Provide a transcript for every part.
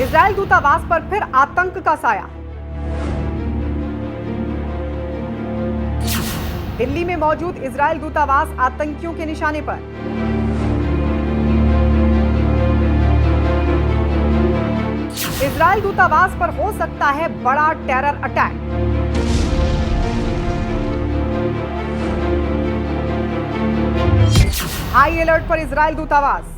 Israel दूतावास पर फिर आतंक का साया। दिल्ली में मौजूद इजरायल दूतावास आतंकियों के निशाने पर। इजरायल दूतावास पर हो सकता है बड़ा टेरर अटैक। हाई अलर्ट पर इजरायल दूतावास।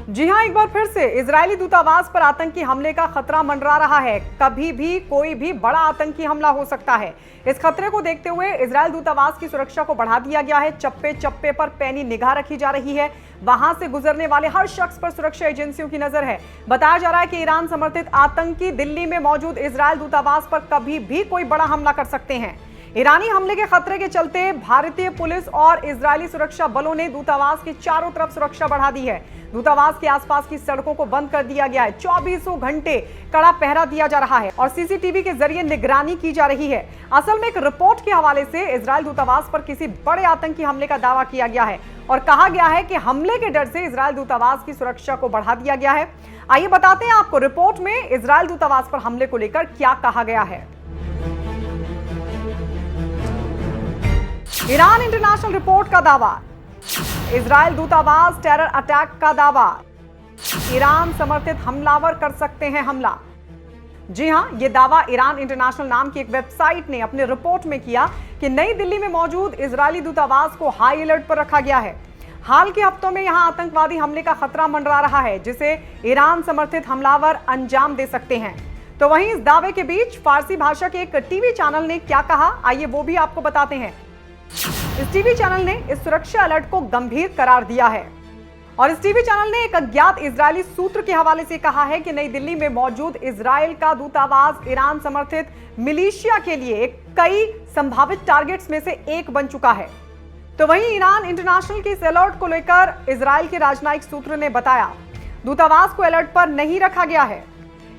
जी हां, एक बार फिर से इजरायली दूतावास पर आतंकी हमले का खतरा मंडरा रहा है। कभी भी कोई भी बड़ा आतंकी हमला हो सकता है। इस खतरे को देखते हुए इजरायल दूतावास की सुरक्षा को बढ़ा दिया गया है। चप्पे चप्पे पर पैनी निगाह रखी जा रही है। वहां से गुजरने वाले हर शख्स पर सुरक्षा एजेंसियों की नजर है। बताया जा रहा है कि ईरान समर्थित आतंकी दिल्ली में मौजूद इजरायल दूतावास पर कभी भी कोई बड़ा हमला कर सकते हैं। ईरानी हमले के खतरे के चलते भारतीय पुलिस और इजरायली सुरक्षा बलों ने दूतावास की चारों तरफ सुरक्षा बढ़ा दी है। दूतावास के आसपास की सड़कों को बंद कर दिया गया है। 24 घंटे कड़ा पहरा दिया जा रहा है और सीसीटीवी के जरिए निगरानी की जा रही है। असल में एक रिपोर्ट के हवाले से इजरायल दूतावास पर किसी बड़े आतंकी हमले का दावा किया गया है और कहा गया है कि हमले के डर से इजरायल दूतावास की सुरक्षा को बढ़ा दिया गया है। आइए बताते हैं आपको रिपोर्ट में इजरायल दूतावास पर हमले को लेकर क्या कहा गया है। ईरान इंटरनेशनल रिपोर्ट का दावा। इजरायल दूतावास टेरर अटैक का दावा। ईरान समर्थित हमलावर कर सकते हैं हमला। जी हां, यह दावा ईरान इंटरनेशनल नाम की एक वेबसाइट ने अपनी रिपोर्ट में किया कि नई दिल्ली में मौजूद इजरायली दूतावास को हाई अलर्ट पर रखा गया है। हाल के हफ्तों में यहां आतंकवादी हमले का खतरा मंडरा रहा है जिसे ईरान समर्थित हमलावर अंजाम दे सकते हैं। तो वहीं इस दावे के बीच फारसी भाषा के एक टीवी चैनल ने क्या कहा, आइए वो भी आपको बताते हैं। इस टीवी चैनल ने इस सुरक्षा अलर्ट को गंभीर करार दिया है और इस टीवी चैनल ने एक अज्ञात इजरायली सूत्र के हवाले से कहा है कि नई दिल्ली में मौजूद इजरायल का दूतावास ईरान समर्थित मिलिशिया के लिए कई संभावित टारगेट्स में से एक बन चुका है। तो वहीं ईरान इंटरनेशनल के इस अलर्ट को लेकर इजरायल के राजनयिक सूत्र ने बताया दूतावास को अलर्ट पर नहीं रखा गया है।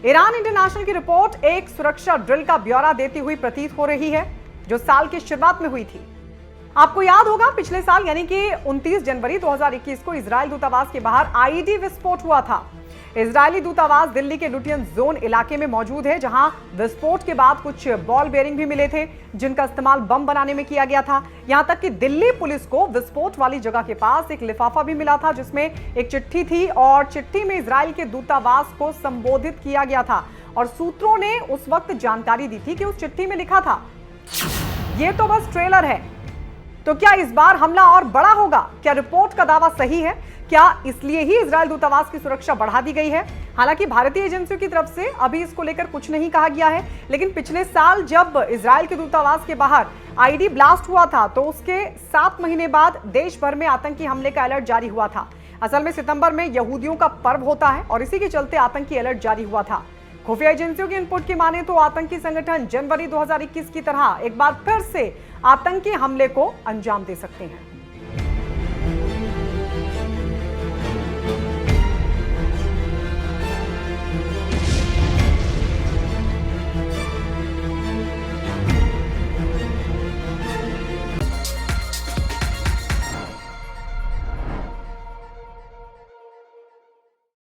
ईरान इंटरनेशनल की रिपोर्ट एक सुरक्षा ड्रिल का ब्यौरा देती हुई प्रतीत हो रही है जो साल की शुरुआत में हुई थी। आपको याद होगा पिछले साल यानी कि 29 जनवरी 2021 को इजरायल दूतावास के बाहर आईईडी विस्फोट हुआ था। इजरायली दूतावास दिल्ली के लुटियन जोन इलाके में मौजूद है जहां विस्फोट के बाद कुछ बॉल बेयरिंग भी मिले थे जिनका इस्तेमाल बम बनाने में किया गया था। यहां तक कि दिल्ली पुलिस को विस्फोट वाली जगह के पास एक लिफाफा भी मिला था जिसमें एक चिट्ठी थी और चिट्ठी में इजरायल के दूतावास को संबोधित किया गया था और सूत्रों ने उस वक्त जानकारी दी थी कि उस चिट्ठी में लिखा था, ये तो बस ट्रेलर है। तो क्या इस बार हमला और बड़ा होगा? क्या रिपोर्ट का दावा सही है? क्या इसलिए ही इजरायल दूतावास की सुरक्षा बढ़ा दी गई है? हालांकि भारतीय एजेंसियों की तरफ से अभी इसको लेकर कुछ नहीं कहा गया है, लेकिन पिछले साल जब इजरायल के दूतावास के बाहर आईडी ब्लास्ट हुआ था तो उसके 7 महीने बाद देश भर में आतंकी हमले का अलर्ट जारी हुआ था। असल में सितंबर में यहूदियों का पर्व होता है और इसी के चलते आतंकी अलर्ट जारी हुआ था। खुफिया एजेंसियों के इनपुट की माने तो आतंकी संगठन जनवरी 2021 की तरह एक बार फिर से आतंकी हमले को अंजाम दे सकते हैं।